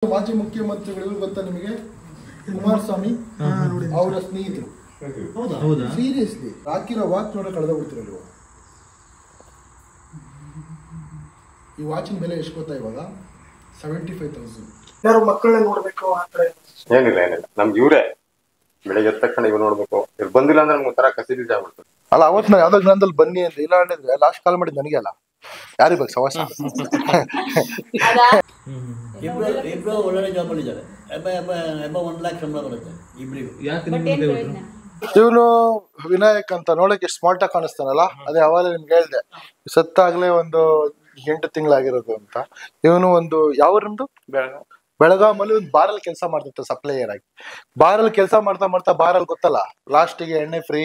ಮಾಜಿ ಮುಖ್ಯಮಂತ್ರಿಗಳು ಗೊತ್ತಾ ನಿಮಗೆ? ಕುಮಾರಸ್ವಾಮಿ ಅವರ ಸ್ನೇಹಿತರು. ಸೀರಿಯಸ್ಲಿ ಹಾಕಿರೋ ವಾಚ್ ನೋಡ ಕಳೆದ ಬಿಡ್ತೀರ ನೀವು. ಈ ವಾಚಿನ ಬೆಲೆ ಎಷ್ಟು ಗೊತ್ತಾ ಇವಾಗ? 75,000. ಯಾರು ಮಕ್ಕಳನ್ನ ನೋಡ್ಬೇಕು ಏನಿಲ್ಲ ನಮ್ಗೆ ಇವರೇ ಬೆಳಿಗ್ಗೆ ಎದ್ದ ತಕ್ಷಣ ಇವ್ ನೋಡ್ಬೇಕು. ಇವ್ರು ಬಂದಿಲ್ಲ ಅಂದ್ರೆ ನಮ್ಗೆ ಒಂಥರ ಕಸಿದಿ ಆಗ್ಬಿಡ್ತದೆ. ಅಲ್ಲ, ಅವತ್ತು ನಾನು ಯಾವ್ದೋ ಜ್ಞಾನದಲ್ಲಿ ಬನ್ನಿ ಅಂತ ಇಲ್ಲ ಹೇಳಿದ್ರೆ ಲಾಸ್ಟ್ ಕಾಲ್ ಮಾಡಿದ್ ನನಗೆ ಅಲ್ಲ, ಯಾರಿಗೆ ಬೇಕು ಸವಾಸ? ಇಬ್ರು ಒಳ್ಳೆ ಜಾಬ್ ಅಲ್ಲಿ ಇದ್ದಾರೆ. 1 ಲಕ್ಷ ಸಂಬಳ ಬರುತ್ತೆ ಇಬ್ರಿಗೂ. ಇವನು ವಿನಾಯಕ್ ಅಂತ ನೋಡಕ್ಕೆ ಎಷ್ಟು ಸ್ಮಾರ್ಟ್ ಆಗಿ ಕಾಣಿಸ್ತಾನಲ್ಲ, ಅದೇ ಅವಾಗ ನಿಮ್ಗೆ ಹೇಳ್ದೆ ಸತ್ತಾಗ್ಲೇ ಒಂದು 8 ತಿಂಗಳಾಗಿರೋದು ಅಂತ. ಇವನು ಒಂದು ಯಾವ್ದು ಬೆಳಗಾಮಲ್ಲಿ ಒಂದು ಬಾರಲ್ಲಿ ಕೆಲಸ ಮಾಡ್ತಿರ್ತಾರೆ ಸಪ್ಲೈಯರ್ ಆಗಿ. ಬಾರಲ್ಲಿ ಕೆಲಸ ಮಾಡ್ತಾ ಮಾಡ್ತಾ ಬಾರಲ್ಲಿ ಗೊತ್ತಲ್ಲ, ಲಾಸ್ಟಿಗೆ ಎಣ್ಣೆ ಫ್ರೀ,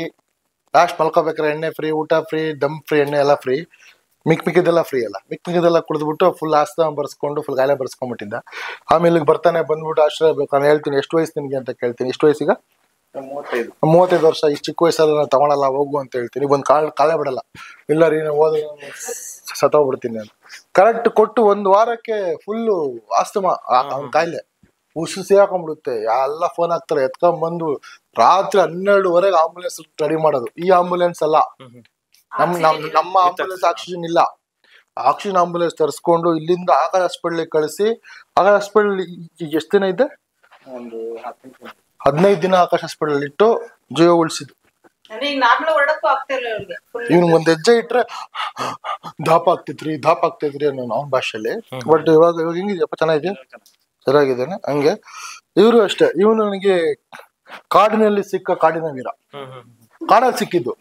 ಲಾಸ್ಟ್ ಮಲ್ಕೋಬೇಕಾರೆ ಎಣ್ಣೆ ಫ್ರೀ, ಊಟ ಫ್ರೀ, ದಮ್ ಫ್ರೀ, ಎಣ್ಣೆ ಎಲ್ಲ ಫ್ರೀ, ಮಿಕ್ಕಿದೆಲ್ಲ ಫ್ರೀ ಅಲ್ಲ. ಮಿಕ್ಕಿದೆಲ್ಲ ಕುಡಿದ್ಬಿಟ್ಟು ಫುಲ್ ಆಸ್ತ ಬರ್ಸ್ಕೊಂಡು ಫುಲ್ ಗಾಯ ಬರ್ಸ್ಕೊಂಡ್ಬಿಟ್ಟಿದ್ದ. ಆಮೇಲೆ ಬರ್ತಾನೆ ಬಂದ್ಬಿಟ್ಟು ಆಶ್ರಯ ಬೇಕು. ನಾನು ಹೇಳ್ತೀನಿ ಎಷ್ಟು ವಯಸ್ಸು ನಿನ್ಗೆ ಅಂತ ಕೇಳ್ತೀನಿ. ಎಷ್ಟು ವಯಸ್ಸಿಗ? 35 ವರ್ಷ. ಈ ಚಿಕ್ಕ ವಯಸ್ಸಲ್ಲಿ ನಾನು ತಗೊಳಲ್ಲ ಹೋಗು ಅಂತ ಹೇಳ್ತೀನಿ. ಬಂದು ಕಾಲೇ ಬಿಡಲ್ಲ. ಇಲ್ಲ ರೀ ನಾವು ಓದ ಸತ್ತೋಗ್ಬಿಡ್ತೀನಿ ಅಂತ ಕರೆಕ್ಟ್ ಕೊಟ್ಟು 1 ವಾರಕ್ಕೆ ಫುಲ್ಲು ಆಸ್ತಮಾ ಅವ್ನ ಕಾಯಿಲೆ ಉಸಿಸಿ ಹಾಕೊಂಡ್ಬಿಡುತ್ತೆ. ಎಲ್ಲ ಫೋನ್ ಹಾಕ್ತಾರೆ, ಎತ್ಕೊಂಡ್ ಬಂದು ರಾತ್ರಿ 12:30 ಆಂಬುಲೆನ್ಸ್ ರೆಡಿ ಮಾಡೋದು. ಈ ಆಂಬುಲೆನ್ಸ್ ಅಲ್ಲ, ನಮ್ಮ ಆಂಬುಲೆನ್ಸ್ ಆಕ್ಸಿಜನ್ ಇಲ್ಲ. ಆಕ್ಸಿಜನ್ ಆಂಬುಲೆನ್ಸ್ ತರಿಸ್ಕೊಂಡು ಇಲ್ಲಿಂದ ಆಕಾಶ ಹಾಸ್ಪಿಟ್ಲಿಗೆ ಕಳಿಸಿ, ಆಕಾಶ ಹಾಸ್ಪಿಟಲ್ ಎಷ್ಟು ದಿನ ಇದೆ? 15 ದಿನ ಆಕಾಶ ಹಾಸ್ಪಿಟಲ್ ಇಟ್ಟು ಜೀವ ಉಳಿಸಿದ್ದು. ಇವ್ನು ಒಂದ್ ಹೆಜ್ಜೆ ಇಟ್ರೆ ದಾಪ ಆಗ್ತೈತ್ರಿ ಅನ್ನೋ ಅವ್ನ ಭಾಷೆಯಲ್ಲಿ. ಬಟ್ ಇವಾಗ ಹೆಂಗಿದ್ಯಪ್ಪ? ಚೆನ್ನಾಗಿದ್ದೇನೆ. ಹಂಗೆ ಇವರು ಅಷ್ಟೇ. ಇವನು ನನಗೆ ಕಾಡಿನಲ್ಲಿ ಸಿಕ್ಕ ಕಾಡಿನ ವೀರ. ಕಾಡಲ್ಲಿ ಸಿಕ್ಕಿದ್ದು.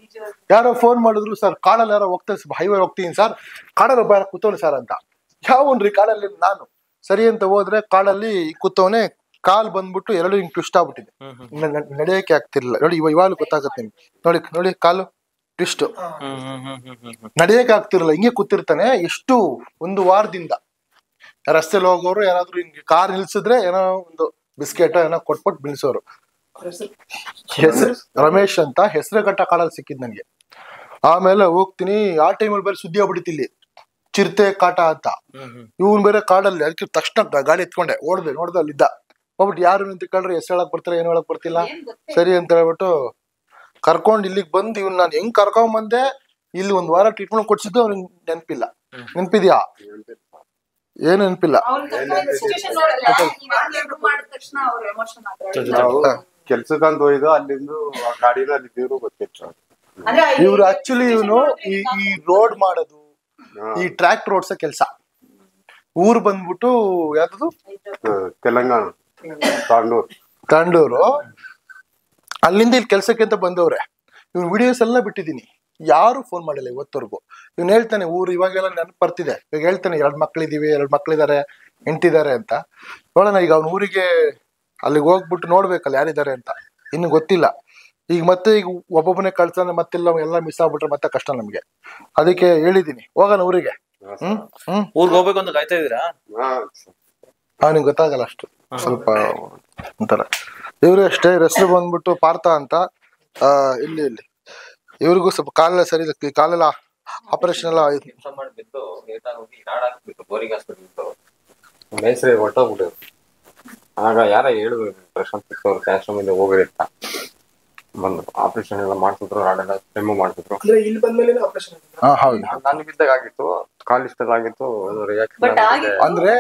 ಯಾರೋ ಫೋನ್ ಮಾಡಿದ್ರು, ಸರ್ ಕಾಡಲ್ಲಿ ಯಾರೋ ಹೋಗ್ತಾರೆ, ಹೈವೇ ಹೋಗ್ತೀನಿ ಸರ್, ಕಾಡಲ್ಲಿ ಬೇರೆ ಕೂತವನೆ ಸರ್ ಅಂತ. ಯಾವನ್ರಿ ಕಾಡಲ್ಲಿ? ನಾನು ಸರಿ ಅಂತ ಹೋದ್ರೆ ಕಾಡಲ್ಲಿ ಕೂತವನೆ, ಕಾಲ್ ಬಂದ್ಬಿಟ್ಟು 2 ಹಿಂಗ್ ಟ್ವಿಸ್ಟ್ ಆಗ್ಬಿಟ್ಟಿದೆ, ನಡೆಯಕ್ಕೆ ಆಗ್ತಿರ್ಲಿಲ್ಲ. ನೋಡಿ ಇವಾಗ ಗೊತ್ತಾಗತ್ತೆ ನಿಮ್ಗೆ. ನೋಡಿ ಕಾಲು ಟ್ವಿಸ್ಟ್, ನಡೆಯಕ್ಕೆ ಆಗ್ತಿರಲ್ಲ, ಹಿಂಗೆ ಕೂತಿರ್ತಾನೆ. ಎಷ್ಟು 1 ವಾರದಿಂದ ರಸ್ತೆಲಿ ಹೋಗೋರು ಯಾರಾದ್ರೂ ಹಿಂಗೆ ಕಾರ್ ನಿಲ್ಸಿದ್ರೆ ಏನೋ ಒಂದು ಬಿಸ್ಕೆಟ್ ಏನೋ ಕೊಟ್ಬಿಟ್ಟು ನಿಲ್ಸೋರು. ಹೆಸರು ರಮೇಶ್ ಅಂತ, ಹೆಸರುಘಟ್ಟ ಕಾಡಲ್ಲಿ ಸಿಕ್ಕಿದ್ ನನ್ಗೆ. ಆಮೇಲೆ ಹೋಗ್ತೀನಿ, ಆ ಟೈಮಲ್ಲಿ ಬೇರೆ ಸುದ್ದಿ ಆಗ್ಬಿಟ್ಟಿತ್ತು ಇಲ್ಲಿ ಚಿರತೆ ಕಾಟ ಅಂತ. ಇವನ್ ಬೇರೆ ಕಾಡಲ್ಲಿ, ಅದಕ್ಕೆ ತಕ್ಷಣ ಗಾಡಿ ಎತ್ಕೊಂಡೆ ನೋಡ್ದೆ ಅಲ್ಲಿದ್ದ. ಹೋಗ್ಬಿಟ್ಟು ಯಾರು ನಿಂತ ಕೇಳ್ರಿ, ಹೆಸರು ಹೇಳಕ್ ಬರ್ತಾರೆ, ಏನು ಹೇಳಕ್ ಬರ್ತಿಲ್ಲ, ಸರಿ ಅಂತ ಹೇಳ್ಬಿಟ್ಟು ಕರ್ಕೊಂಡ್ ಇಲ್ಲಿಗೆ ಬಂದು ಇವ್ನ ನಾನು ಹೆಂಗ್ ಕರ್ಕೊಂಡ್ ಬಂದೆ. ಇಲ್ಲಿ 1 ವಾರ ಟ್ರೀಟ್ಮೆಂಟ್ ಕೊಡ್ಸಿದ್ದು ಅವ್ನಿಗೆ ನೆನಪಿಲ್ಲ. ನೆನಪಿದ್ಯಾ? ಏನು ನೆನಪಿಲ್ಲ. ಕೆಲ್ಸಕ್ಕಂತ ಹೋಯ್ದು ಅಲ್ಲಿಂದ ಗಾಡಿನ ಅಲ್ಲಿದ್ರು ಗೊತ್ತಿತ್ತು. ಇವ್ರು ಆಕ್ಚುಲಿ ಇವನು ಈ ರೋಡ್ ಮಾಡೋದು, ಈ ಟ್ರ್ಯಾಕ್ ರೋಡ್ಸ್ ಕೆಲಸ. ಊರು ಬಂದ್ಬಿಟ್ಟು ಯಾವ್ದು? ತೆಲಂಗಾಣ, ತಾಂಡೂರು. ಅಲ್ಲಿಂದ ಇಲ್ಲಿ ಕೆಲ್ಸಕ್ಕೆ ಅಂತ ಬಂದವ್ರೆ. ಇವ್ನ ವಿಡಿಯೋಸ್ ಎಲ್ಲ ಬಿಟ್ಟಿದೀನಿ, ಯಾರು ಫೋನ್ ಮಾಡಿಲ್ಲ ಇವತ್ತವರೆಗೂ. ಇವ್ನು ಹೇಳ್ತಾನೆ ಊರು ಇವಾಗೆಲ್ಲ ನೆನಪು ಬರ್ತಿದೆ. ಇವಾಗ ಹೇಳ್ತಾನೆ 2 ಮಕ್ಳಿದೀವಿ, 2 ಮಕ್ಳಿದಾರೆ, ಹೆಂಡ್ತಿದಾರೆ ಅಂತ. ನೋಡೋಣ ಈಗ ಅವ್ನ ಊರಿಗೆ ಅಲ್ಲಿಗೆ ಹೋಗ್ಬಿಟ್ಟು ನೋಡ್ಬೇಕಲ್ಲ ಯಾರಿದ್ದಾರೆ ಅಂತ. ಇನ್ನು ಗೊತ್ತಿಲ್ಲ. ಈಗ ಒಬ್ಬೊಬ್ಬನೇ ಕಳ್ಸಂದ್ರೆ ಮತ್ತೆಲ್ಲ ಎಲ್ಲ ಮಿಸ್ ಆಗ್ಬಿಟ್ರೆ ಮತ್ತೆ ಕಷ್ಟ ನಮ್ಗೆ. ಅದಕ್ಕೆ ಹೇಳಿದೀನಿ ಹೋಗೋಣ ಊರಿಗೆ. ಊರ್ಗ್ ಹೋಗ್ಬೇಕು ಅಂತ ಕಾಯ್ತಾ ಇದೀರಾ? ಅವ್ನಿಗೆ ಗೊತ್ತಾಗಲ್ಲ ಅಷ್ಟು, ಸ್ವಲ್ಪ ಒಂಥರ. ಇವ್ರು ಅಷ್ಟೇ, ಹೆಸರು ಬಂದ್ಬಿಟ್ಟು ಪಾರ್ಥ ಅಂತ. ಇಲ್ಲಿ ಇವ್ರಿಗೂ ಸ್ವಲ್ಪ ಕಾಲೆಲ್ಲ ಸರಿ, ಕಾಲೆಲ್ಲ ಆಪರೇಷನ್ ಎಲ್ಲ ಮೇಸ್ರಿ ಹೊಟ್ಟೋಗ್ಬಿಟ್ಟು. ಆಗ ಯಾರ ಹೇಳಿದ್ರು ಪ್ರಶಾಂತ್ ಅವ್ರ ಆಶ್ರಮದಿಂದ ಹೋಗ್ರಿ ಅಂತ. ಬಂದು ಆಪರೇಷನ್ ಎಲ್ಲ ಮಾಡ್ತಿದ್ರು, ರಾಡೆಲ್ಲ ರಿಮೂವ್ ಮಾಡ್ತಿದ್ರು. ನಾನು ಬಿದ್ದಾಗ ಆಗಿತ್ತು, ಕಾಲ್ ಇಷ್ಟದ ಆಗಿತ್ತು. ಅಂದ್ರೆ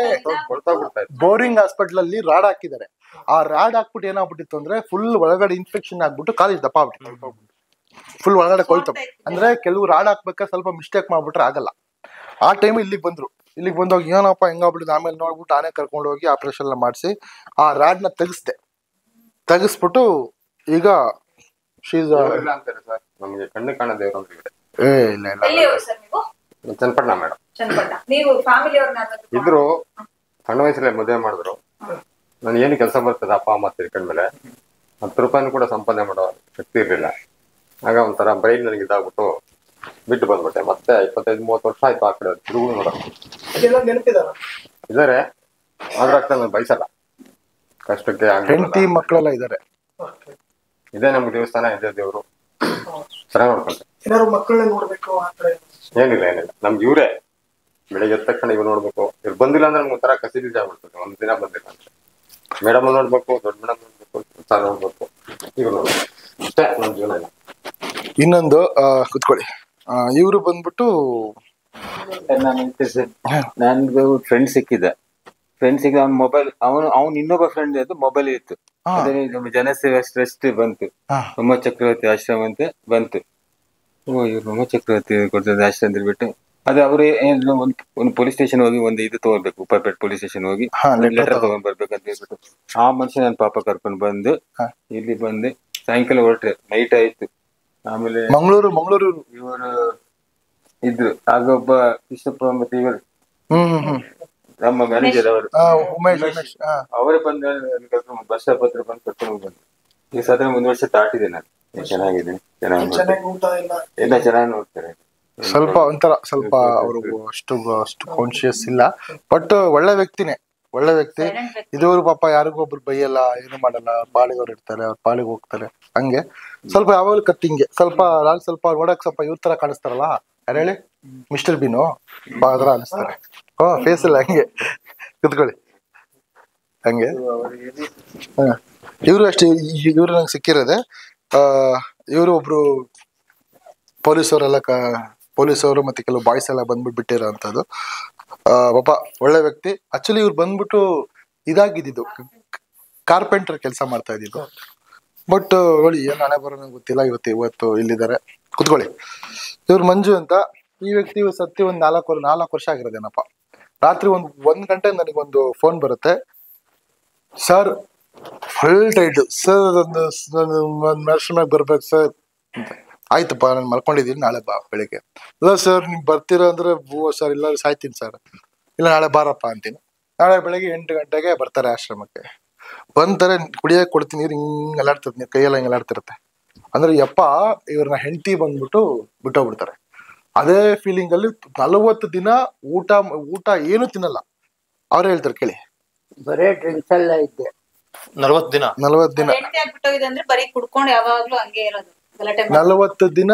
ಬೋರಿಂಗ್ ಹಾಸ್ಪಿಟಲ್ ಅಲ್ಲಿ ರಾಡ್ ಹಾಕಿದ್ದಾರೆ. ಆ ರಾಡ್ ಹಾಕ್ಬಿಟ್ಟು ಏನಾಗ್ಬಿಟ್ಟಿತ್ತು ಅಂದ್ರೆ ಫುಲ್ ಒಳಗಡೆ ಇನ್ಫೆಕ್ಷನ್ ಆಗ್ಬಿಟ್ಟು ಕಾಲೇಜ್ ದಪ್ಪ ಆಗ್ಬಿಟ್ಟಿತ್ತು, ಫುಲ್ ಒಳಗಡೆ ಕೊಳ್ತು. ಅಂದ್ರೆ ಕೆಲವು ರಾಡ್ ಹಾಕ್ಬೇಕಾದ್ರೆ ಸ್ವಲ್ಪ ಮಿಸ್ಟೇಕ್ ಮಾಡ್ಬಿಟ್ರೆ ಆಗಲ್ಲ. ಆ ಟೈಮ್ ಇಲ್ಲಿಗೆ ಬಂದೋಗಿ ಏನಪ್ಪ ಹೆಂಗಾಗ್ಬಿಟ್ಟಿದ್ದು. ಆಮೇಲೆ ನೋಡ್ಬಿಟ್ಟು ಆನೆ ಕರ್ಕೊಂಡು ಹೋಗಿ ಆಪರೇಷನ್ ಎಲ್ಲ ಮಾಡಿಸಿ ಆ ರಾಡ್ ನ ತೆಗಿಸ್ಬಿಟ್ಟು ಈಗ ನಮ್ಗೆ ಕಣ್ಣು ಕಾಣ ದೇವ್ರ ಚನ್ನಪಟ್ಟಣ ಮೇಡಮ್ ಇದ್ರು. ಸಣ್ಣ ವಯಸ್ಸಲ್ಲೇ ಮದುವೆ ಮಾಡಿದ್ರು. ನಾನು ಏನು ಕೆಲಸ ಬರ್ತದೆ ಅಪ್ಪ ಅಮ್ಮ ತಿಳ್ಕೊಂಡ್ಮೇಲೆ 10 ರೂಪಾಯಿನೂ ಕೂಡ ಸಂಪಾದನೆ ಮಾಡೋ ಶಕ್ತಿ ಇರ್ಲಿಲ್ಲ. ಆಗ ಒಂಥರ ಬ್ರೈನ್ ನನಗೆ ಇದಾಗ್ಬಿಟ್ಟು ಬಿಟ್ಟು ಬಂದ್ಬಿಟ್ಟೆ. ಮತ್ತೆ 25-30 ವರ್ಷ ಆಯ್ತು ಆ ಕಡೆ ಹುಡುಗರು ನೋಡೋ ಇದಾರೆ. ಆದ್ರೆ ನಾನು ಬಯಸಲ್ಲ ಕಷ್ಟಕ್ಕೆ. ಹೆಂಡತಿ ಮಕ್ಕಳೆಲ್ಲ ಇದಾರೆ. ಇದೇ ನಮ್ಗೆ ದೇವಸ್ಥಾನ, ಇದೇ ದೇವ್ರು, ಚೆನ್ನಾಗಿ ನೋಡ್ಕೊಂಡೆ. ಮಕ್ಕಳನ್ನ ನೋಡ್ಬೇಕು ಏನಿಲ್ಲ ನಮ್ಗೆ ಇವರೇ ಬೆಳಿಗ್ಗೆ ಎದ್ದ ತಕ್ಷಣ ಇವ್ ನೋಡ್ಬೇಕು, ಇವ್ರು ಬಂದಿಲ್ಲ ಅಂದ್ರೆ ನಮ್ಗೆ ಒಂಥರ ಕಸಿ ಬೀಜ ಆಗ್ಬಿಡ್ತದೆ. ಒಂದ್ ದಿನ ಬಂದಿಲ್ಲ ಅಂದ್ರೆ ಮೇಡಮ್ ನೋಡ್ಬೇಕು, ದೊಡ್ಡ ಮೇಡಮ್ ನೋಡ್ಬೇಕು, ಸರ್ ನೋಡ್ಬೇಕು, ಇವ್ರು ನೋಡ್ಬೇಕು, ಅಷ್ಟೇ ನಮ್ಮ ಜೀವನ ಇಲ್ಲ. ಇನ್ನೊಂದು ಕುತ್ಕೊಳ್ಳಿ, ಇವರು ಬಂದ್ಬಿಟ್ಟು ನನ್ಗೆ ಫ್ರೆಂಡ್ ಸಿಕ್ಕಿದ ಅವ್ನ ಮೊಬೈಲ್, ಅವ್ನು ಇನ್ನೊಬ್ಬ ಫ್ರೆಂಡ್ ಅದು ಮೊಬೈಲ್ ಇತ್ತು. ಅದೇ ನಮ್ಮ ಜನಸೇವಾ ಟ್ರಸ್ಟ್ ಬಂತು, ಉಮ್ಮ ಚಕ್ರವರ್ತಿ ಆಶ್ರಮ ಅಂತ ಬಂತು. ಇವ್ರು ಉಮ್ಮ ಚಕ್ರವರ್ತಿ ಕೊಡ್ತದೆ ಆಶ್ರಮ ಅಂತ ಬಿಟ್ಟು ಅದೇ ಅವ್ರು ಒಂದು ಪೊಲೀಸ್ ಸ್ಟೇಷನ್ ಹೋಗಿ ಒಂದು ಇದು ತಗೊಳ್ಬೇಕು, ಉಪ್ಪಪೇಟೆ ಪೊಲೀಸ್ ಸ್ಟೇಷನ್ ಹೋಗಿ ಲೆಟರ್ ತಗೊಂಡ್ ಬರ್ಬೇಕಂತ ಹೇಳ್ಬಿಟ್ಟು ಆ ಮನುಷ್ಯ ನನ್ನ ಪಾಪ ಕರ್ಕೊಂಡ್ ಬಂದು ಇಲ್ಲಿ ಬಂದು ಸಾಯಂಕಾಲ ಹೊರಟ್ರೆ ನೈಟ್ ಆಯ್ತು. ಆಮೇಲೆ ಮಂಗಳೂರು ಇವರು ಇದ್ರು ಆಗ ಒಬ್ಬ ಕೃಷ್ಣಪ್ಪ ಮತ್ತೆ ಇವರು ನಮ್ಮ ಮ್ಯಾನೇಜರ್ ಅವರು ಅವರೇ ಬಂದು ಬಸ್ ಸ್ಟಾಪ್ ಹತ್ರ ಬಂದು ಕರ್ಕೊಂಡು ಬಂದು ಈ ಸದ 1 ವರ್ಷ ದಾಟಿದೆ ನಾನು. ಚೆನ್ನಾಗಿದೆ, ಎಲ್ಲ ಚೆನ್ನಾಗಿ ನೋಡ್ತಾರೆ. ಸ್ವಲ್ಪ ಒಂಥರ ಸ್ವಲ್ಪ ಅವರು ಅಷ್ಟು ಕಾನ್ಶಿಯಸ್ ಇಲ್ಲ, ಬಟ್ ಒಳ್ಳೆ ವ್ಯಕ್ತಿನೇ, ಒಳ್ಳೆ ವ್ಯಕ್ತಿ. ಇದುವರು ಪಾಪ ಯಾರಿಗೊಬ್ರು ಬೈಯಲ್ಲ, ಏನು ಮಾಡಲ್ಲ, ಪಾಳಿಗೆ ಅವ್ರು ಇರ್ತಾರೆ, ಅವ್ರ ಪಾಳಿಗೆ ಹೋಗ್ತಾರೆ. ಹಂಗೆ ಸ್ವಲ್ಪ ಯಾವಾಗಲೂ ಕತ್ತಿಂಗೆ ಸ್ವಲ್ಪ ನೋಡಕ್ ಸ್ವಲ್ಪ ಇವ್ರ ತರ ಕಾಣಿಸ್ತಾರಲ್ಲ, ಯಾರು ಹೇಳಿ, ಮಿಸ್ಟರ್ ಬೀನು ಅದರ ಅನಿಸ್ತಾರೆ. ಫೇಸ್ ಇಲ್ಲ, ಹಂಗೆ ಕುತ್ಕೊಳ್ಳಿ ಹಂಗೆ. ಇವರು ಅಷ್ಟೇ, ಇವ್ರು ನಂಗೆ ಸಿಕ್ಕಿರೋದೆ. ಇವರು ಒಬ್ರು ಪೊಲೀಸವರು ಮತ್ತೆ ಕೆಲವು ಬಾಯ್ಸ್ ಎಲ್ಲ ಬಂದ್ಬಿಟ್ಟು ಬಿಟ್ಟಿರೋ ಅಂತದ್ದು. ಪಾಪ ಒಳ್ಳೆ ವ್ಯಕ್ತಿ. ಆಕ್ಚುಲಿ ಇವ್ರು ಬಂದ್ಬಿಟ್ಟು ಇದಾಗಿದ್ದು ಕಾರ್ಪೆಂಟರ್ ಕೆಲಸ ಮಾಡ್ತಾ ಇದ್ದಿದ್ದು. ಬಟ್ ನೋಡಿ ಏನ್ ಹಣೆ ಬರೋ ಗೊತ್ತಿಲ್ಲ, ಇವತ್ತು ಇಲ್ಲಿದ್ದಾರೆ. ಕುತ್ಕೊಳ್ಳಿ. ಇವ್ರು ಮಂಜು ಅಂತ. ಈ ವ್ಯಕ್ತಿ ಸತ್ತಿ ಒಂದ್ 4 ವರ್ಷ ಆಗಿರೋದೇನಪ್ಪ. ರಾತ್ರಿ ಒಂದ್ ಗಂಟೆ ನನಗೊಂದು ಫೋನ್ ಬರುತ್ತೆ, ಸರ್ ಫುಲ್ ಟೈಟ್ ಸರ್, ಮ್ಯಾಗ ಬರ್ಬೇಕು ಸರ್. ಆಯ್ತಪ್ಪ, ನಾನು ಮಲ್ಕೊಂಡಿದ್ದೀನಿ, ನಾಳೆ ಬಾ ಬೆಳಿಗ್ಗೆ. ಇಲ್ಲ ಸರ್ ನೀವು ಬರ್ತೀರಾ ಅಂದ್ರೆ ಸರ್ ಇಲ್ಲ ಸಾಯ್ತೀನಿ ಸರ್, ಇಲ್ಲ ನಾಳೆ ಬಾರಪ್ಪ ಅಂತೀನಿ. ನಾಳೆ ಬೆಳಿಗ್ಗೆ 8 ಗಂಟೆಗೆ ಬರ್ತಾರೆ ಆಶ್ರಮಕ್ಕೆ. ಬಂತಾರೆ, ಕುಡಿಯಕ್ಕೆ ಕೊಡ್ತೀನಿ, ನೀರು ಹಿಂಗೆ ಅಲ್ಲಾಡ್ತಿರುತ್ತೆ, ನೀರು ಕೈಯೆಲ್ಲ ಹಿಂಗೆ ಅಲ್ಲಾಡ್ತಿರುತ್ತೆ. ಅಂದ್ರೆ ಯಪ್ಪ ಇವ್ರನ್ನ ಹೆಂಡತಿ ಬಂದ್ಬಿಟ್ಟು ಬಿಟ್ಟೋಗ್ಬಿಡ್ತಾರೆ. ಅದೇ ಫೀಲಿಂಗ್ ಅಲ್ಲಿ 40 ದಿನ ಊಟ ಏನು ತಿನ್ನಲ್ಲ. ಅವ್ರು ಹೇಳ್ತಾರೆ ಕೇಳಿ, ಬರೇ ಡ್ರಿಂಕ್ಸ್ ಎಲ್ಲ ಇದ್ದೆ 40 ದಿನ 40 ದಿನ ಬರೀ ಕುಡ್ಕೊಂಡು ಯಾವಾಗ್ಲೂ ಹಂಗೆ ಇರೋದು. 40 ದಿನ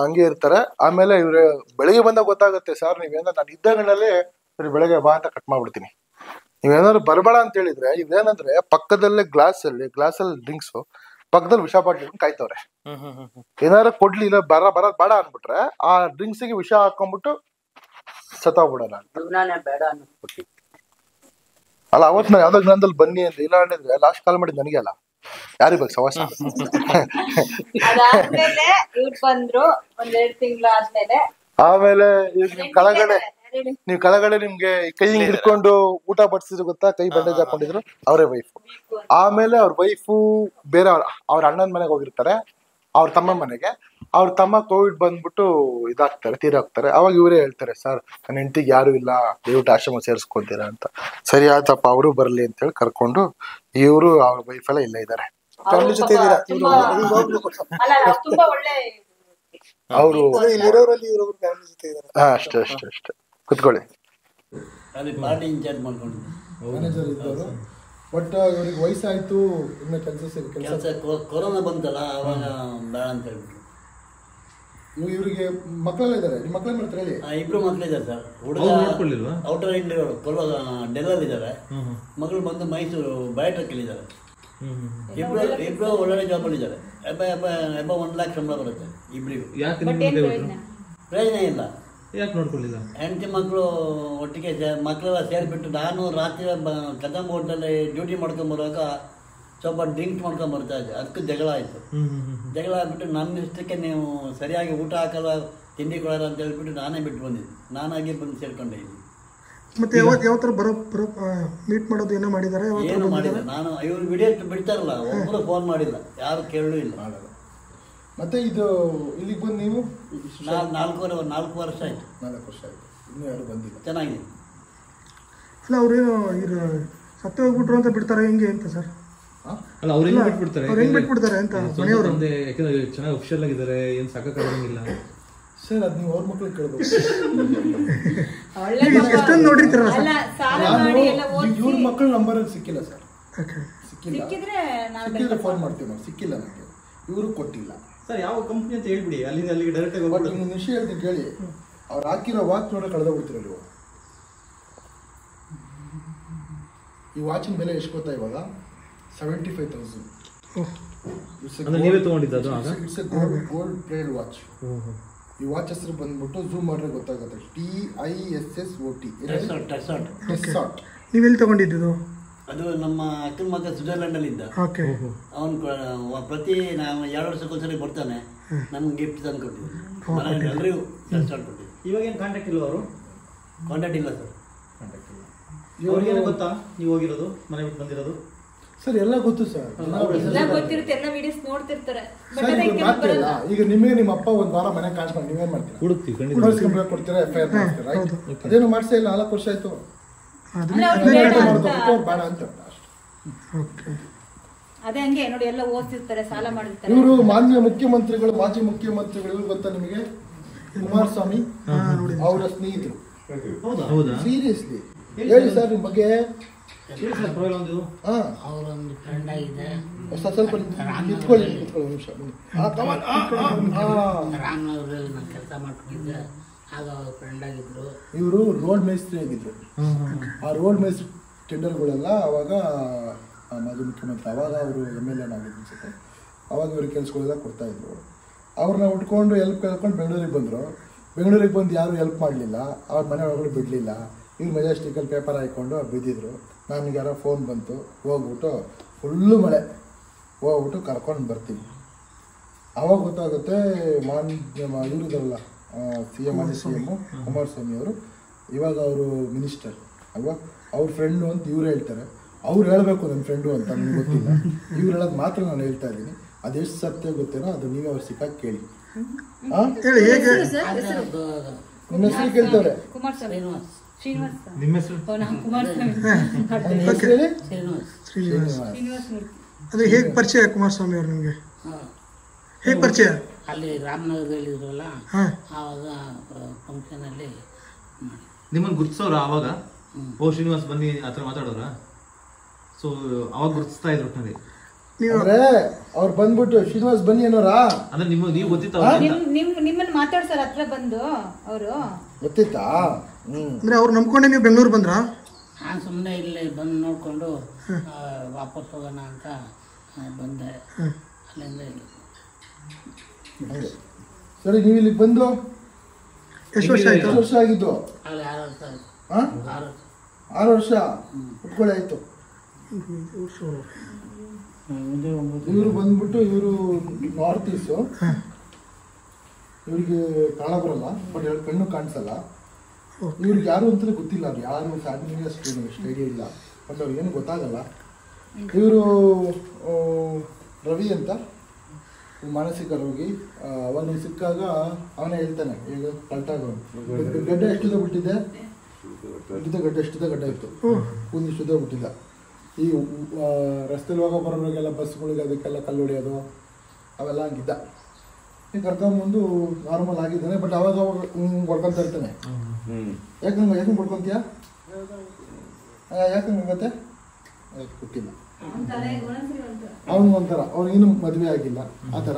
ಹಂಗೆ ಇರ್ತಾರೆ. ಆಮೇಲೆ ಇವ್ರು ಬೆಳಿಗ್ಗೆ ಬಂದಾಗ ಗೊತ್ತಾಗುತ್ತೆ, ಸರ್ ನೀವೇನ ನಾನು ಇದ್ದಾಗಲೇ ಬೆಳಗ್ಗೆ ಬಾ ಅಂತ ಕಟ್ ಮಾಡ್ಬಿಡ್ತೀನಿ, ನೀವೇನಾದ್ರು ಬರಬೇಡ ಅಂತ ಹೇಳಿದ್ರೆ. ಇದೇನಂದ್ರೆ ಪಕ್ಕದಲ್ಲೇ ಗ್ಲಾಸಲ್ಲಿ ಡ್ರಿಂಕ್ಸ್ ಪಕ್ಕದಲ್ಲಿ ವಿಷ ಬಾಟ್ಲಿ ಕಾಯ್ತವ್ರೆ. ಏನಾದ್ರು ಕೊಡ್ಲಿ, ಇಲ್ಲ ಬರೋದ್ ಬೇಡ ಅನ್ಬಿಟ್ರೆ ಆ ಡ್ರಿಂಕ್ಸ್ ಗೆ ವಿಷ ಹಾಕೊಂಡ್ಬಿಟ್ಟು ಸತ್ತೋಗ್ಬಿಡೋಣ. ಬೇಡ ಅನ್ನಿಸ್ಬಿಟ್ಟು ಅಲ್ಲ, ಅವತ್ ನಾನು ಯಾವ್ದೋ ಜ್ಞಾನದಲ್ಲಿ ಬನ್ನಿ ಅಂತ ಇಲ್ಲ ಹೇಳಿದ್ರೆ ಲಾಸ್ಟ್ ಕಾಲ್ ಮಾಡಿದ್ ನನಗೆ ಅಲ್ಲ, ಯಾರಿಗ್ ಬೇಕು ಸವಾಸ. ಅದಾದ್ಮೇಲೆ ಇವ್ರು ಬಂದ್ರು 1-2 ತಿಂಗಳಾದ್ಮೇಲೆ. ಆಮೇಲೆ ನೀವು ಕೆಳಗಡೆ ನಿಮ್ಗೆ ಕೈ ಹಿಡ್ಕೊಂಡು ಊಟ ಬಡಿಸಿದ್ರು ಗೊತ್ತಾ, ಕೈ ಬಂಡೇಜ್ ಹಾಕೊಂಡಿದ್ರು, ಅವರೇ ವೈಫ್. ಆಮೇಲೆ ಅವ್ರ ವೈಫು ಬೇರೆ ಅವ್ರ ಅಣ್ಣನ ಮನೆಗೆ ಹೋಗಿರ್ತಾರೆ, ಅವ್ರ ತಮ್ಮ ಮನೆಗೆ. ಅವ್ರ ತಮ್ಮ ಕೋವಿಡ್ ಬಂದ್ಬಿಟ್ಟು ತೀರಾಗ್ತಾರೆ. ಅವಾಗ ಇವರೇ ಹೇಳ್ತಾರೆ, ಸರ್ ನನ್ನ ಹೆಂಡತಿಗೆ ಯಾರು ಇಲ್ಲ, ದಯವಿಟ್ಟು ಆಶ್ರಮ ಸೇರಿಸ್ಕೊಂತೀರಾ ಅಂತ. ಸರಿ ಆಯ್ತಪ್ಪ, ಅವರು ಬರ್ಲಿ ಅಂತ ಹೇಳಿ ಕರ್ಕೊಂಡು ಇವರು ಅವ್ರ ವೈಫ್ ಎಲ್ಲ ಇಲ್ಲೇ ಇದ್ದಾರೆ. ಫ್ಯಾಮಿಲಿ ಜೊತೆ ಇದ್ದೀರಾ? ಅವರು ಅಷ್ಟೇ ಕುತ್ಕೊಳ್ಳಿ. ಅಲ್ಲಿ ಪಾರ್ಟಿ ಇನ್ಚಾರ್ಜ್ ಮಾಡ್ಕೊಂಡಿದ್ದೆ, ಮ್ಯಾನೇಜರ್ ಇದ್ದವರು. ಬಟ್ ಇವ್ರಿಗೆ ವಯಸ್ಸಾಯ್ತು, ಇನ್ನು ಕೆಲಸ ಕೊರೋನಾ ಬಂತಲ್ಲ, ಅವಾಗ ಬೇಡ ಅಂತ ಹೇಳ್ಬಿಟ್ಟು. ಇವರಿಗೆ ಮಕ್ಕಳೆಲ್ಲ ಇದ್ದಾರೆ. ನಿಮ್ಮ ಮಕ್ಕಳೇ ಮಾಡ್ತಾರೆ ಹೇಳಿ? 2 ಮಕ್ಕಳಿದ್ದಾರೆ ಸರ್. ಹುಡುಗ ಔಟರ್ ಇಂಡಿಯಾಗಳು ಡೆಲ್ಲಲ್ಲಿ ಇದ್ದಾರೆ, ಮಗಳು ಬಂದು ಮೈಸೂರು ಬಯೋಟ್ರಕ್ಕಲ್ಲಿ ಇದ್ದಾರೆ. ಇಬ್ರು ಒಳ್ಳೊಳ್ಳೆ ಜಾಬಲ್ಲಿ ಇದ್ದಾರೆ. ಎಬ್ಬ 1 ಲಕ್ಷ ಸಂಬಳ ಬರುತ್ತೆ ಇಬ್ರಿಗೂ. ಪ್ರಯೋಜನ ಇಲ್ಲ. ಯಾಕೆ ನೋಡ್ಕೊಳ್ಳಿಲ್ಲ? ಹೆಂಡತಿ ಮಕ್ಕಳು ಒಟ್ಟಿಗೆ ಮಕ್ಕಳೆಲ್ಲ ಸೇರಿಬಿಟ್ಟು, ನಾನು ರಾತ್ರಿ ಕದಂಬ ಹೋಟೆಲಲ್ಲಿ ಡ್ಯೂಟಿ ಮಾಡ್ಕೊಂಬರುವಾಗ ಸ್ವಲ್ಪ ಡ್ರಿಂಕ್ ಮಾಡ್ಕೊಂಬರ್ತಾ ಇದ್ದೆ. ಅದಕ್ಕೆ ಜಗಳ ಆಯಿತು. ಜಗಳ ಆಗ್ಬಿಟ್ಟು ನನ್ನ ಇಷ್ಟಕ್ಕೆ ನೀವು ಸರಿಯಾಗಿ ಊಟ ಹಾಕಲ್ಲ, ತಿಂಡಿ ಕೊಡಲ್ಲ ಅಂತ ಹೇಳ್ಬಿಟ್ಟು ನಾನೇ ಬಿಟ್ಟು ಬಂದಿದ್ದೆ. ನಾನಾಗಿ ಬಂದು ಸೇರ್ಕೊಂಡೆ ಇಲ್ಲಿ. ಮತ್ತೆ ಯಾವತ್ತರ ಮೀಟ್ ಮಾಡೋದು ಏನೋ ಮಾಡಿದ್ದಾರೆ? ಏನು ಮಾಡಿಲ್ಲ ನಾನು. ಇವ್ರು ವಿಡಿಯೋ ಬಿಡ್ತಾರಲ್ಲ, ಒಬ್ಬರು ಫೋನ್ ಮಾಡಿಲ್ಲ, ಯಾರು ಕೇಳಲೂ ಇಲ್ಲ. ಮತ್ತೆ ಇದು ಇಲ್ಲಿಗೆ ಬಂದು ನೀವು 4 ವರ್ಷ ಆಯ್ತು. 4 ವರ್ಷ ಆಯ್ತು, ಇನ್ನೂ ಯಾರು ಬಂದಿಲ್ಲ. ಚೆನ್ನಾಗಿದೆ. ಅಲ್ಲ ಅವ್ರೇನು ಸತ್ತು ಹೋಗ್ಬಿಟ್ರು ಅಂತ ಬಿಡ್ತಾರೆ ಹೆಂಗೆ ಅಂತ ಸರ್? ಅಲ್ಲ ಅವ್ರು ಹೆಂಗ್ ಬಿಟ್ಬಿಡ್ತಾರೆ ಅಂತ ಮನೆಯವರು? ಯಾಕಂದ್ರೆ ಚೆನ್ನಾಗಿ ಅಫಿಷಿಯಲ್ ಆಗಿದ್ದಾರೆ, ಏನ್ ಸಾಕಾಗಿಲ್ಲ ಸರ್. ಅದ್ ನೀವು ಅವ್ರ ಮಕ್ಳಿಗೆ ಕೇಳ್ಬೇಕು. ಎಷ್ಟೊಂದು ನೋಡಿರ್ತಾರಲ್ಲ ಸರ್? ಇವ್ರ ಮಕ್ಕಳ ನಂಬರ್ ಸಿಕ್ಕಿಲ್ಲ ಸರ್. ಸಿಕ್ಕಿದ್ರೆ ಫೋನ್ ಮಾಡ್ತೀವಿ ನಾವು. ಸಿಕ್ಕಿಲ್ಲ ನನಗೆ, ಇವರು ಕೊಟ್ಟಿಲ್ಲ ಸರ್. ಯಾವ ಕಂಪ್ನಿ ಅಂತ ಹೇಳ್ಬಿಡಿ, ಅಲ್ಲಿಗೆ ಡೈರೆಕ್ಟ್ ಆಗಿ ವಿಷಯ ಹೇಳ್ತೀನಿ ಕೇಳಿ. ಅವ್ರು ಹಾಕಿರೋ ವಾಚ್ ನೋಡೋ ಕಳೆದ ಬಿಡ್ತೀರ ನೀವು. ಈ ವಾಚಿನ ಬೆಲೆ ಎಷ್ಟು ಗೊತ್ತಾ ಇವಾಗ 75,000. ನೀವೇ ತಗೊಂಡಿದ್ದು ಅದು ಆಗ? It's A gold played watch. ಈ ವಾಚ್ ಹೆಸರು ಬಂದ್ಬಿಟ್ಟು ಝೂಮ್ ಮಾಡಿದ್ರೆ ಗೊತ್ತಾಗುತ್ತೆ, TISSOT. ನೀವು ಎಲ್ಲಿ ತಗೊಂಡಿದ್ದು? ಅದು ನಮ್ಮ ಅಕ್ಕನ ಮಗ ಸ್ವಿಟ್ಜರ್ಲೆಂಡಲ್ಲಿ ಇದ್ದ. ಅವನು ಪ್ರತಿ ನಾವು 2 ವರ್ಷಕ್ಕೊಂದ್ಸರಿ ಬರ್ತಾನೆ, ನಮ್ಗೆ ಗಿಫ್ಟ್ ತಂದು ಕೊಟ್ಟಿದ್ದೆ. ಎಲ್ಲರಿಗೂ ಟೆಸ್ಸಾಟ್ ಕೊಟ್ಟಿದ್ದೆ. ಇವಾಗ ಏನು ಕಾಂಟ್ಯಾಕ್ಟ್ ಇಲ್ವ ಅವರು? ಕಾಂಟ್ಯಾಕ್ಟ್ ಇಲ್ಲ ಸರ್. ಅವ್ರಿಗೇನು ಗೊತ್ತಾ ನೀವು ಹೋಗಿರೋದು, ಮನೆ ಬಿಟ್ಟು ಬಂದಿರೋದು? ಸರ್ ಎಲ್ಲ ಗೊತ್ತು ಸರ್, ಎಲ್ಲ ಗೊತ್ತಿರುತ್ತೆ, ಎಲ್ಲ ವಿಡಿಯೋಸ್ ನೋಡ್ತಿರ್ತಾರೆ. ಈಗ ನಿಮಗೆ ನಿಮ್ಮ ಅಪ್ಪ ಒಂದ್ ವಾರ ಮನೆ ಕಾಣಿಸ್ಕೊಂಡು ನೀವೇನ್ ಮಾಡ್ತೀರಾ? ಹುಡುಕ್ತೀವಿ, ಪೊಲೀಸ್ ಕಂಪ್ಲೇಂಟ್ ಕೊಡ್ತೀರಾ, FIR ಮಾಡ್ತೀರಾ? ಅದೇನು ಮಾಡ್ಸೇ ಇಲ್ಲ, 4 ವರ್ಷ ಆಯ್ತು. ಬೇಡ ಅಂತ ಅದೇ ಹಂಗೆ ನೋಡಿ, ಎಲ್ಲ ಓದ್ತಿರ್ತಾರೆ, ಸಾಲ ಮಾಡಿರ್ತಾರೆ. ಇವರು ಮಾನ್ಯ ಮುಖ್ಯಮಂತ್ರಿಗಳು, ಮಾಜಿ ಮುಖ್ಯಮಂತ್ರಿಗಳು, ಇವ್ರು ಗೊತ್ತಾ ನಿಮಗೆ? ಕುಮಾರಸ್ವಾಮಿ ಅವರ ಸ್ನೇಹಿತರು. ಸೀರಿಯಸ್ಲಿ ಹೇಳಿ ಸರ್ ನಿಮ್ಮ ಬಗ್ಗೆ. ಅವರೊಂದು ಫ್ರೆಂಡ್ ಆಗಿದೆ, ಸ್ವಲ್ಪ ನಿಂತ್ಕೊಳ್ಳಿ ನಿಮಿಷ. ರಾಮನಗರದಲ್ಲಿ ನಾನು ಕೆಲಸ ಮಾಡ್ಕೊಂಡಿದ್ದೆ, ಆಗ ಅವ್ರ ಫ್ರೆಂಡ್ ಆಗಿದ್ರು. ಇವರು ರೋಡ್ ಮೇಸ್ತ್ರಿ ಆಗಿದ್ರು. ಆ ರೋಡ್ ಮೇಸ್ತ್ರಿ ಟೆಂಡರ್ಗಳೆಲ್ಲ ಅವಾಗ ಮಾಜಿ ಮುಖ್ಯಮಂತ್ರಿ, ಅವಾಗ ಅವರು MLA ಆಗಿದ್ರು ಅನ್ಸುತ್ತೆ. ಅವಾಗ ಇವ್ರಿಗೆ ಕೆಲಸಗಳೆಲ್ಲ ಕೊಡ್ತಾ ಇದ್ರು. ಅವ್ರನ್ನ ಉಟ್ಕೊಂಡು ಹೆಲ್ಪ್ ಕೇಳ್ಕೊಂಡು ಬೆಂಗಳೂರಿಗೆ ಬಂದರು. ಬೆಂಗಳೂರಿಗೆ ಬಂದು ಯಾರು ಹೆಲ್ಪ್ ಮಾಡಲಿಲ್ಲ, ಅವ್ರ ಮನೆ ಒಳಗಡೆ ಬಿಡಲಿಲ್ಲ. ಇವ್ರು ಮೆಜೆಸ್ಟಿಕಲ್ಲಿ ಪೇಪರ್ ಹಾಕ್ಕೊಂಡು ಬಿದ್ದಿದ್ರು. ನನಗೆ ಯಾರೋ ಫೋನ್ ಬಂತು, ಹೋಗ್ಬಿಟ್ಟು ಫುಲ್ಲು ಮಳೆ, ಹೋಗ್ಬಿಟ್ಟು ಕರ್ಕೊಂಡು ಬರ್ತೀನಿ. ಆವಾಗ ಗೊತ್ತಾಗುತ್ತೆ ಇವರಿದಾರಲ್ಲ CM ಕುಮಾರಸ್ವಾಮಿ ಅವರು, ಇವಾಗ ಅವರು ಮಿನಿಸ್ಟರ್ ಅಲ್ವಾ, ಅವ್ರ ಫ್ರೆಂಡು ಅಂತ ಇವ್ರು ಹೇಳ್ತಾರೆ. ಅವ್ರು ಹೇಳಬೇಕು ನನ್ನ ಫ್ರೆಂಡು ಅಂತ ನನಗೆ ಗೊತ್ತಿಲ್ಲ, ಇವ್ರು ಹೇಳೋದು ಮಾತ್ರ ನಾನು ಹೇಳ್ತಾ ಇದ್ದೀನಿ. ಅದೆಷ್ಟು ಸತ್ಯ ಗೊತ್ತೇನೋ ಅದು ನೀವೇ ಅವ್ರು ಸಿಕ್ಕಾಗಿ ಕೇಳಿ. ನಿಮ್ಮ ಹೆಸರು ಕೇಳ್ತಾರೆ. ನಿಮ್ಮ ಹೆಸರು? ಅದು ಹೇಗೆ ಪರಿಚಯ ಕುಮಾರಸ್ವಾಮಿ ಅವ್ರು ನಿಮಗೆ? ಹೇಗೆ ಪರಿಚಯ? ಅಲ್ಲಿ ರಾಮನಗರದಲ್ಲಿ ಇದ್ರಲ್ಲ, ಆವಾಗ ಫಂಕ್ಷನ್ ಅಲ್ಲಿ ನಿಮ್ಮನ್ನು ಗುರ್ತಿಸೋರ ಆವಾಗ? ಓ ಶ್ರೀನಿವಾಸ್ ಬನ್ನಿ ಆ ಥರ ಮಾತಾಡೋರ? ಸೊ ಅವಾಗ ಗುರ್ತಿಸ್ತಾ ಇದ್ರು ಒಟ್ಟಿನಲ್ಲಿ. ಅಂದ್ರೆ ಅವ್ರು ಬಂದ್ಬಿಟ್ಟು ಶ್ರೀನಿವಾಸ್ ಬನ್ನಿ ಅನ್ನೋರಾ? ಅಂದ್ರೆ ನೀವು ಗೊತ್ತಿತ್ತ? ನಿಮ್ಮನ್ನ ಮಾತಾಡ್ಸಾರ ಹತ್ರ ಬಂದು ಅವರು ಗೊತ್ತಿತ್ತಾ? ಅಂದ್ರೆ ಅವ್ರು ನಂಬ್ಕೊಂಡೆ ನೀವು ಬೆಂಗಳೂರು ಬಂದ್ರಾ? ನಾನು ಸುಮ್ಮನೆ ಇಲ್ಲಿ ಬಂದು ನೋಡಿಕೊಂಡು ವಾಪಸ್ ಹೋಗೋಣ ಅಂತ ಬಂದೆ. ಅಲ್ಲಿಂದ ಇಲ್ಲಿ ಸರಿ, ನೀವು ಇಲ್ಲಿಗೆ ಬಂದು ಎಷ್ಟು ವರ್ಷ ಆಯ್ತು? 6 ವರ್ಷ ಆಗಿದ್ದು. ಅಲ್ಲಿ 6 ವರ್ಷ ಆಯ್ತು. 6 ವರ್ಷ ಉಟ್ಕೊಳ್ಳಿ ಆಯ್ತು. ಇವರು ಬಂದ್ಬಿಟ್ಟು ಇವರು ನಾರ್ತ್ ಈಸ್ಟು, ಇವ್ರಿಗೆ ಕನ್ನಡ ಬರಲ್ಲ, ಬಟ್ ಎರಡು ಕಣ್ಣು ಕಾಣಿಸಲ್ಲ. ಇವ್ರಿಗೆ ಯಾರು ಅಂತಲೇ ಗೊತ್ತಿಲ್ಲ, ಅದು ಯಾರು ಫ್ಯಾಮಿಲಿ ಅಷ್ಟು ಐಡಿಯಾ ಇಲ್ಲ, ಬಟ್ ಅವ್ರಿಗೆ ಏನು ಗೊತ್ತಾಗಲ್ಲ. ಇವರು ರವಿ ಅಂತ ಮಾನಸಿಕ ರೋಗಿ. ಅವನು ಸಿಕ್ಕಾಗ ಅವನೇ ಹೇಳ್ತಾನೆ, ಈಗ ಕಲ್ಟಾಗ ಗಡ್ಡೆ ಎಷ್ಟುದ ಬಿಟ್ಟಿದ್ದೆ, ಗಡ್ಡೆ ಎಷ್ಟುದ ಗಡ್ಡೆ ಇತ್ತು, ಒಂದಿಷ್ಟುದ ಬಿಟ್ಟಿದ್ದ. ಈ ರಸ್ತೆಲಿ ಹೋಗೋ ಬರೋರಿಗೆಲ್ಲ ಬಸ್ಗಳಿಗೆ ಅದಕ್ಕೆಲ್ಲ ಕಲ್ಲು ಹೊಡೆಯೋದು ಅವೆಲ್ಲ ಹಂಗಿದ್ದ. ಈಗ ಕರ್ಕೊಂಬಂದು ನಾರ್ಮಲ್ ಆಗಿದ್ದಾನೆ, ಬಟ್ ಅವಾಗ ಹೊಡ್ಕೊತ ಇರ್ತಾನೆ. ಯಾಕಂಗೆ ಹೊಡ್ಕೊತೀಯ? ಯಾಕಂಗತ್ತೆ ಗೊತ್ತಿಲ್ಲ. ಅವನು ಒಂಥರ, ಅವ್ನಿಗಿನ್ನೂ ಮದುವೆ ಆಗಿಲ್ಲ ಆ ಥರ.